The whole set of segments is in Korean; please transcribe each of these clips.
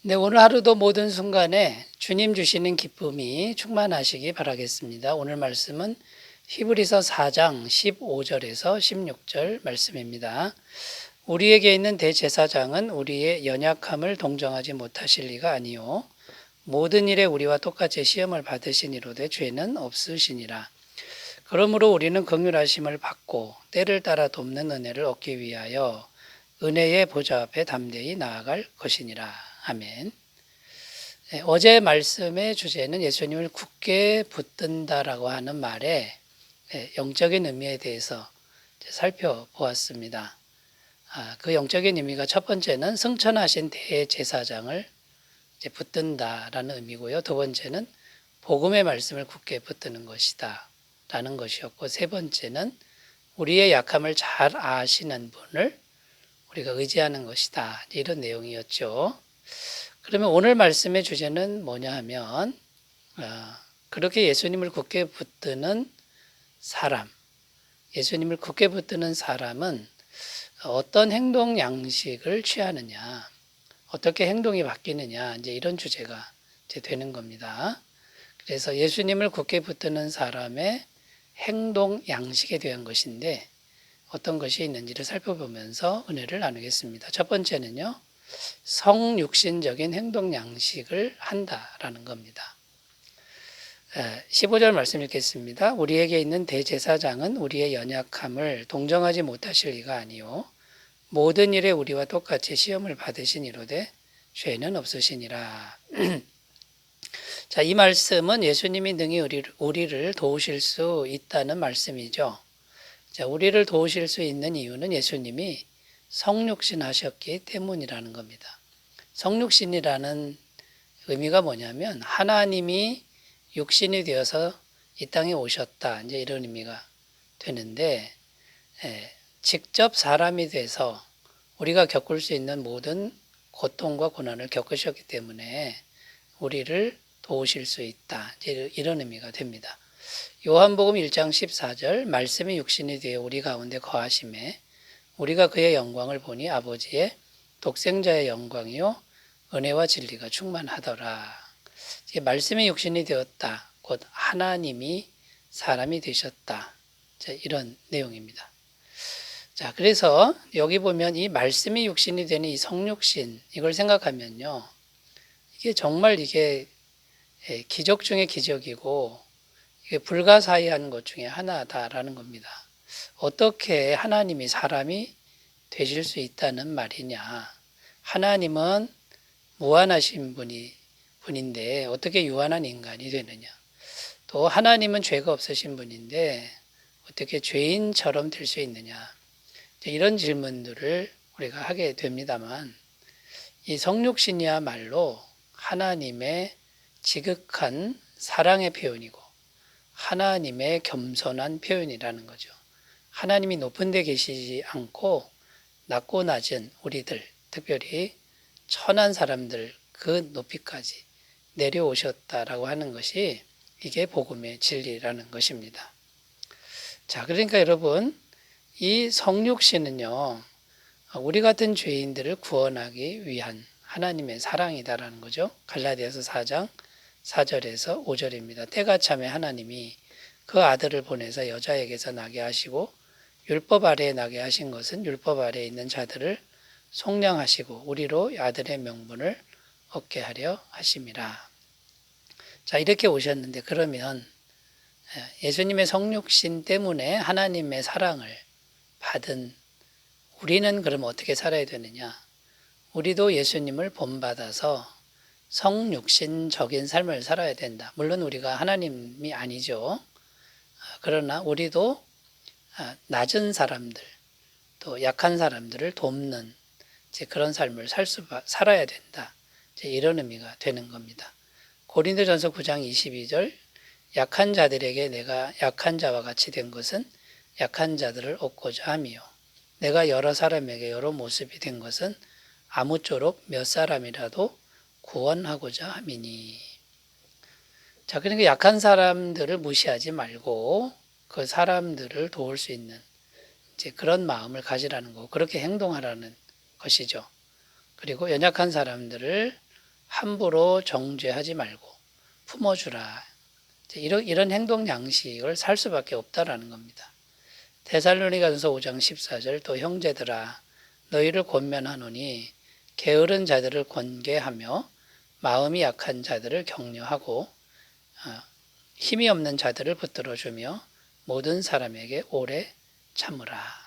네, 오늘 하루도 모든 순간에 주님 주시는 기쁨이 충만하시기 바라겠습니다. 오늘 말씀은 히브리서 4장 15절에서 16절 말씀입니다. 우리에게 있는 대제사장은 우리의 연약함을 동정하지 못하실 리가 아니요 모든 일에 우리와 똑같이 시험을 받으시니로되 죄는 없으시니라. 그러므로 우리는 긍휼하심을 받고 때를 따라 돕는 은혜를 얻기 위하여 은혜의 보좌 앞에 담대히 나아갈 것이니라. 아멘. 네, 어제 말씀의 주제는 예수님을 굳게 붙든다라고 하는 말의 영적인 의미에 대해서 살펴보았습니다. 그 영적인 의미가 첫 번째는 승천하신 대제사장을 붙든다라는 의미고요. 두 번째는 복음의 말씀을 굳게 붙드는 것이다 라는 것이었고, 세 번째는 우리의 약함을 잘 아시는 분을 우리가 의지하는 것이다, 이런 내용이었죠. 그러면 오늘 말씀의 주제는 뭐냐 하면 그렇게 예수님을 굳게 붙드는 사람, 예수님을 굳게 붙드는 사람은 어떤 행동 양식을 취하느냐, 어떻게 행동이 바뀌느냐, 이제 이런 주제가 이제 되는 겁니다. 그래서 예수님을 굳게 붙드는 사람의 행동 양식에 대한 것인데 어떤 것이 있는지를 살펴보면서 은혜를 나누겠습니다. 첫 번째는요, 성육신적인 행동 양식을 한다라는 겁니다. 15절 말씀 읽겠습니다. 우리에게 있는 대제사장은 우리의 연약함을 동정하지 못하실 리가 아니요 모든 일에 우리와 똑같이 시험을 받으시니로되 죄는 없으시니라. 자, 이 말씀은 예수님이 능히 우리를 도우실 수 있다는 말씀이죠. 자, 우리를 도우실 수 있는 이유는 예수님이 성육신 하셨기 때문이라는 겁니다. 성육신이라는 의미가 뭐냐면 하나님이 육신이 되어서 이 땅에 오셨다, 이제 이런 의미가 되는데, 직접 사람이 돼서 우리가 겪을 수 있는 모든 고통과 고난을 겪으셨기 때문에 우리를 도우실 수 있다, 이제 이런 의미가 됩니다. 요한복음 1장 14절 말씀이 육신이 되어 우리 가운데 거하심에 우리가 그의 영광을 보니 아버지의 독생자의 영광이요 은혜와 진리가 충만하더라. 말씀이 육신이 되었다, 곧 하나님이 사람이 되셨다, 이런 내용입니다. 자, 그래서 여기 보면 이 말씀이 육신이 되는 이 성육신, 이걸 생각하면요, 이게 정말 이게 기적 중에 기적이고 이게 불가사의한 것 중에 하나다라는 겁니다. 어떻게 하나님이 사람이 되실 수 있다는 말이냐. 하나님은 무한하신 분인데 어떻게 유한한 인간이 되느냐. 또 하나님은 죄가 없으신 분인데 어떻게 죄인처럼 될 수 있느냐. 이런 질문들을 우리가 하게 됩니다만, 이 성육신이야말로 하나님의 지극한 사랑의 표현이고 하나님의 겸손한 표현이라는 거죠. 하나님이 높은 데 계시지 않고 낮고 낮은 우리들, 특별히 천한 사람들 그 높이까지 내려오셨다라고 하는 것이 이게 복음의 진리라는 것입니다. 자, 그러니까 여러분, 이 성육신은요, 우리 같은 죄인들을 구원하기 위한 하나님의 사랑이다라는 거죠. 갈라디아서 4장 4절에서 5절입니다. 때가 참에 하나님이 그 아들을 보내서 여자에게서 나게 하시고 율법 아래에 나게 하신 것은 율법 아래에 있는 자들을 속량하시고 우리로 아들의 명분을 얻게 하려 하심이라. 자, 이렇게 오셨는데 그러면 예수님의 성육신 때문에 하나님의 사랑을 받은 우리는 그럼 어떻게 살아야 되느냐? 우리도 예수님을 본받아서 성육신적인 삶을 살아야 된다. 물론 우리가 하나님이 아니죠. 그러나 우리도 낮은 사람들, 또 약한 사람들을 돕는 그런 삶을 살아야 된다. 이런 의미가 되는 겁니다. 고린도전서 9장 22절 약한 자들에게 내가 약한 자와 같이 된 것은 약한 자들을 얻고자 함이요. 내가 여러 사람에게 여러 모습이 된 것은 아무쪼록 몇 사람이라도 구원하고자 함이니. 자, 그러니까 약한 사람들을 무시하지 말고 그 사람들을 도울 수 있는 그런 마음을 가지라는 거고 그렇게 행동하라는 것이죠. 그리고 연약한 사람들을 함부로 정죄하지 말고 품어주라. 이런 행동 양식을 살 수밖에 없다라는 겁니다. 데살로니가전서 5장 14절 또 형제들아 너희를 권면하노니 게으른 자들을 권계하며 마음이 약한 자들을 격려하고 힘이 없는 자들을 붙들어주며 모든 사람에게 오래 참으라.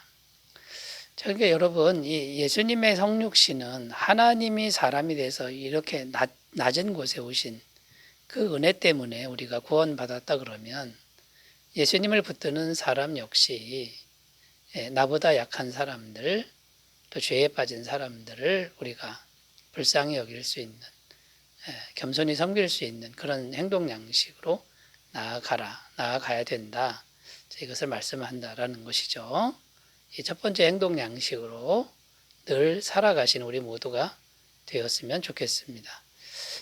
그러니까 여러분 이 예수님의 성육신은 하나님이 사람이 돼서 이렇게 낮은 곳에 오신 그 은혜 때문에 우리가 구원받았다 그러면 예수님을 붙드는 사람 역시 나보다 약한 사람들 또 죄에 빠진 사람들을 우리가 불쌍히 여길 수 있는 겸손히 섬길 수 있는 그런 행동 양식으로 나아가야 된다. 이것을 말씀한다라는 것이죠. 이 첫 번째 행동 양식으로 늘 살아가신 우리 모두가 되었으면 좋겠습니다.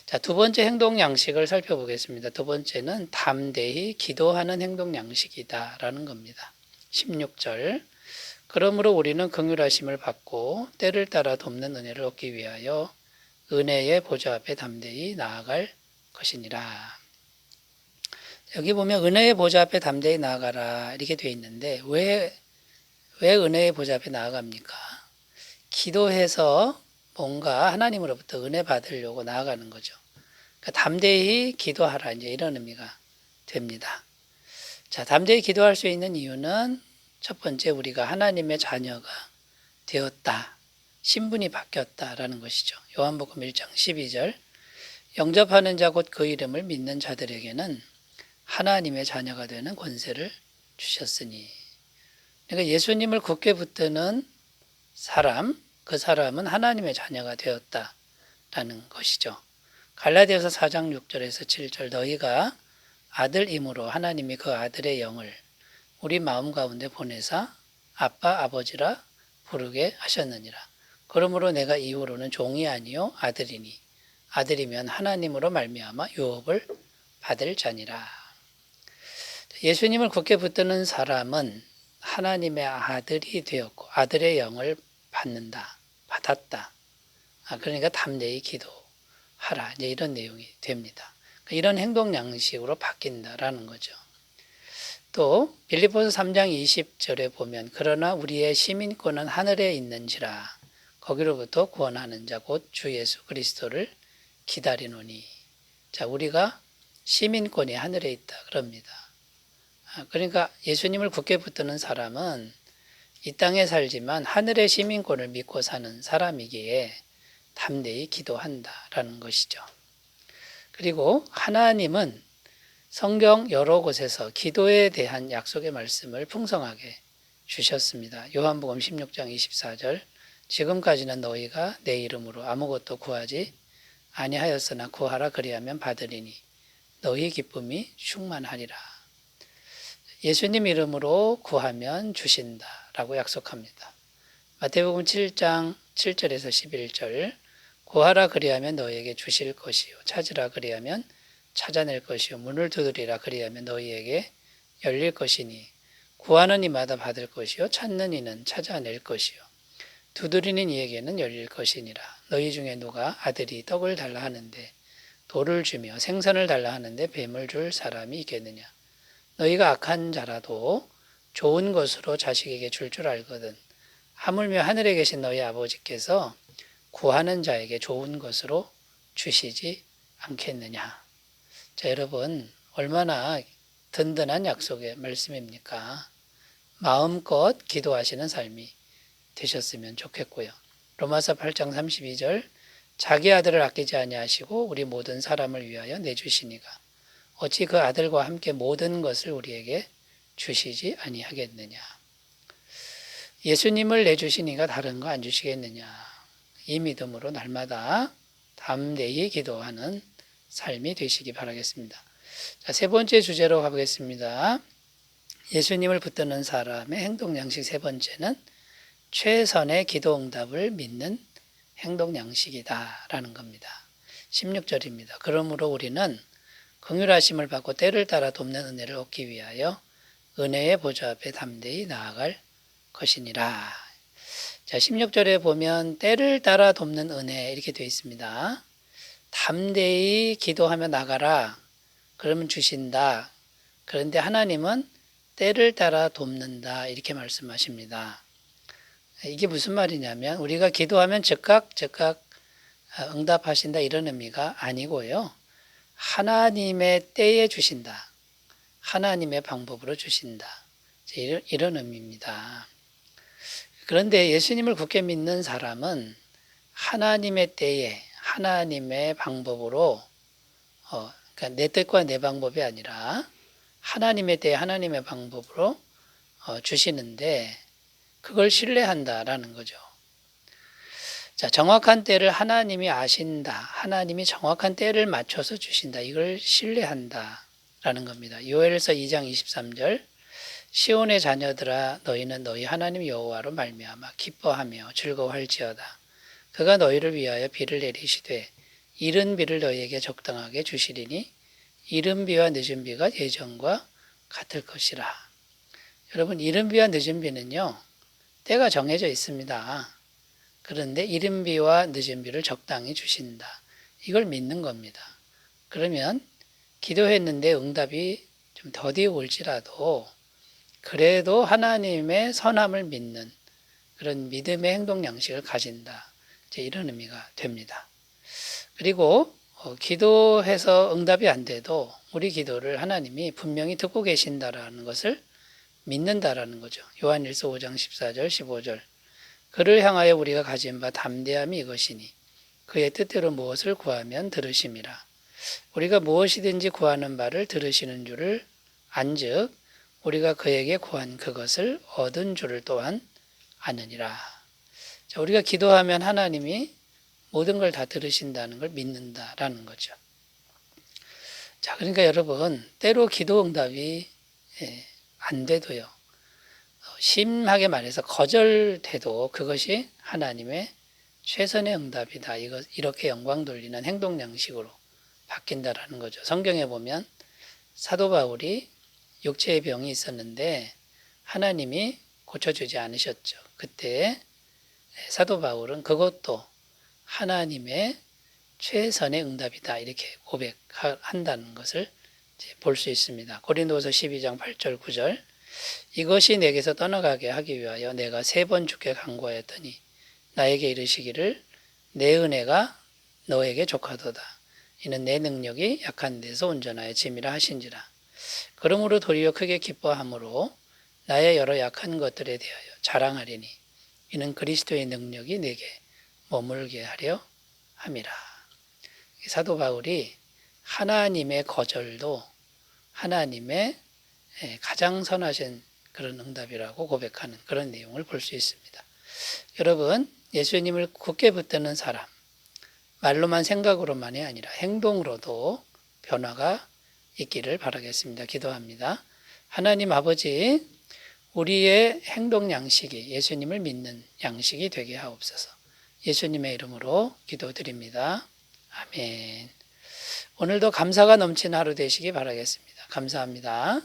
자, 두 번째 행동 양식을 살펴보겠습니다. 두 번째는 담대히 기도하는 행동 양식이다라는 겁니다. 16절 그러므로 우리는 긍휼하심을 받고 때를 따라 돕는 은혜를 얻기 위하여 은혜의 보좌 앞에 담대히 나아갈 것이니라. 여기 보면 은혜의 보좌 앞에 담대히 나아가라 이렇게 되어 있는데 왜 은혜의 보좌 앞에 나아갑니까? 기도해서 뭔가 하나님으로부터 은혜 받으려고 나아가는 거죠. 그러니까 담대히 기도하라 이제 이런 의미가 됩니다. 자, 담대히 기도할 수 있는 이유는 첫 번째 우리가 하나님의 자녀가 되었다. 신분이 바뀌었다라는 것이죠. 요한복음 1장 12절 영접하는 자 곧 그 이름을 믿는 자들에게는 하나님의 자녀가 되는 권세를 주셨으니 그러니까 예수님을 굳게 붙드는 사람, 그 사람은 하나님의 자녀가 되었다라는 것이죠. 갈라디아서 4장 6절에서 7절 너희가 아들임으로 하나님이 그 아들의 영을 우리 마음 가운데 보내사 아빠 아버지라 부르게 하셨느니라. 그러므로 내가 이후로는 종이 아니요 아들이니 아들이면 하나님으로 말미암아 유업을 받을 자니라. 예수님을 굳게 붙드는 사람은 하나님의 아들이 되었고 아들의 영을 받았다. 그러니까 담대히 기도하라. 이제 이런 내용이 됩니다. 이런 행동 양식으로 바뀐다라는 거죠. 또 빌립보서 3장 20절에 보면 그러나 우리의 시민권은 하늘에 있는지라 거기로부터 구원하는 자 곧 주 예수 그리스도를 기다리노니. 자, 우리가 시민권이 하늘에 있다 그럽니다. 그러니까 예수님을 굳게 붙드는 사람은 이 땅에 살지만 하늘의 시민권을 믿고 사는 사람이기에 담대히 기도한다라는 것이죠. 그리고 하나님은 성경 여러 곳에서 기도에 대한 약속의 말씀을 풍성하게 주셨습니다. 요한복음 16장 24절 지금까지는 너희가 내 이름으로 아무것도 구하지 아니하였으나 구하라 그리하면 받으리니 너희 기쁨이 충만하리라. 예수님 이름으로 구하면 주신다라고 약속합니다. 마태복음 7장 7절에서 11절 구하라 그리하면 너희에게 주실 것이요 찾으라 그리하면 찾아낼 것이요 문을 두드리라 그리하면 너희에게 열릴 것이니 구하는 이마다 받을 것이요 찾는 이는 찾아낼 것이요 두드리는 이에게는 열릴 것이니라. 너희 중에 누가 아들이 떡을 달라 하는데 돌을 주며 생선을 달라 하는데 뱀을 줄 사람이 있겠느냐. 너희가 악한 자라도 좋은 것으로 자식에게 줄 알거든 하물며 하늘에 계신 너희 아버지께서 구하는 자에게 좋은 것으로 주시지 않겠느냐. 자, 여러분 얼마나 든든한 약속의 말씀입니까? 마음껏 기도하시는 삶이 되셨으면 좋겠고요. 로마서 8장 32절 자기 아들을 아끼지 아니하시고 우리 모든 사람을 위하여 내주시니가 어찌 그 아들과 함께 모든 것을 우리에게 주시지 아니하겠느냐. 예수님을 내주시니가 다른 거 안 주시겠느냐. 이 믿음으로 날마다 담대히 기도하는 삶이 되시기 바라겠습니다. 자, 세 번째 주제로 가보겠습니다. 예수님을 붙드는 사람의 행동 양식 세 번째는 최선의 기도 응답을 믿는 행동 양식이다라는 겁니다. 16절입니다. 그러므로 우리는 긍휼하심을 받고 때를 따라 돕는 은혜를 얻기 위하여 은혜의 보좌 앞에 담대히 나아갈 것이니라. 자, 16절에 보면 때를 따라 돕는 은혜 이렇게 되어 있습니다. 담대히 기도하며 나가라. 그러면 주신다. 그런데 하나님은 때를 따라 돕는다. 이렇게 말씀하십니다. 이게 무슨 말이냐면 우리가 기도하면 즉각 응답하신다 이런 의미가 아니고요. 하나님의 때에 주신다. 하나님의 방법으로 주신다. 이런 의미입니다. 그런데 예수님을 굳게 믿는 사람은 하나님의 때에 하나님의 방법으로 그러니까 내 뜻과 내 방법이 아니라 하나님의 때에 하나님의 방법으로 주시는데 그걸 신뢰한다라는 거죠. 자, 정확한 때를 하나님이 아신다. 하나님이 정확한 때를 맞춰서 주신다. 이걸 신뢰한다라는 겁니다. 요엘서 2장 23절 시온의 자녀들아 너희는 너희 하나님 여호와로 말미암아 기뻐하며 즐거워할지어다. 그가 너희를 위하여 비를 내리시되 이른 비를 너희에게 적당하게 주시리니 이른 비와 늦은 비가 예전과 같을 것이라. 여러분, 이른 비와 늦은 비는요, 때가 정해져 있습니다. 그런데 이른 비와 늦은 비를 적당히 주신다. 이걸 믿는 겁니다. 그러면 기도했는데 응답이 좀 더디게 올지라도 그래도 하나님의 선함을 믿는 그런 믿음의 행동 양식을 가진다. 이런 의미가 됩니다. 그리고 기도해서 응답이 안 돼도 우리 기도를 하나님이 분명히 듣고 계신다라는 것을 믿는다라는 거죠. 요한일서 5장 14절 15절 그를 향하여 우리가 가진 바 담대함이 이것이니 그의 뜻대로 무엇을 구하면 들으심이라. 우리가 무엇이든지 구하는 바를 들으시는 줄을 안즉 우리가 그에게 구한 그것을 얻은 줄을 또한 아느니라. 자, 우리가 기도하면 하나님이 모든 걸 다 들으신다는 걸 믿는다라는 거죠. 자, 그러니까 여러분, 때로 기도 응답이 안 돼도요. 심하게 말해서 거절돼도 그것이 하나님의 최선의 응답이다. 이렇게 영광 돌리는 행동 양식으로 바뀐다라는 거죠. 성경에 보면 사도 바울이 육체의 병이 있었는데 하나님이 고쳐주지 않으셨죠. 그때 사도 바울은 그것도 하나님의 최선의 응답이다. 이렇게 고백한다는 것을 볼 수 있습니다. 고린도서 12장 8절 9절 이것이 내게서 떠나가게 하기 위하여 내가 3번 주께 간구하였더니 나에게 이르시기를 내 은혜가 너에게 족하도다. 이는 내 능력이 약한 데서 온전하여 짐이라 하신지라. 그러므로 도리어 크게 기뻐함으로 나의 여러 약한 것들에 대하여 자랑하리니 이는 그리스도의 능력이 내게 머물게 하려 함이라. 사도 바울이 하나님의 거절도 하나님의 가장 선하신 그런 응답이라고 고백하는 그런 내용을 볼 수 있습니다. 여러분, 예수님을 굳게 붙드는 사람, 말로만 생각으로만이 아니라 행동으로도 변화가 있기를 바라겠습니다. 기도합니다. 하나님 아버지, 우리의 행동 양식이 예수님을 믿는 양식이 되게 하옵소서. 예수님의 이름으로 기도드립니다. 아멘. 오늘도 감사가 넘치는 하루 되시기 바라겠습니다. 감사합니다.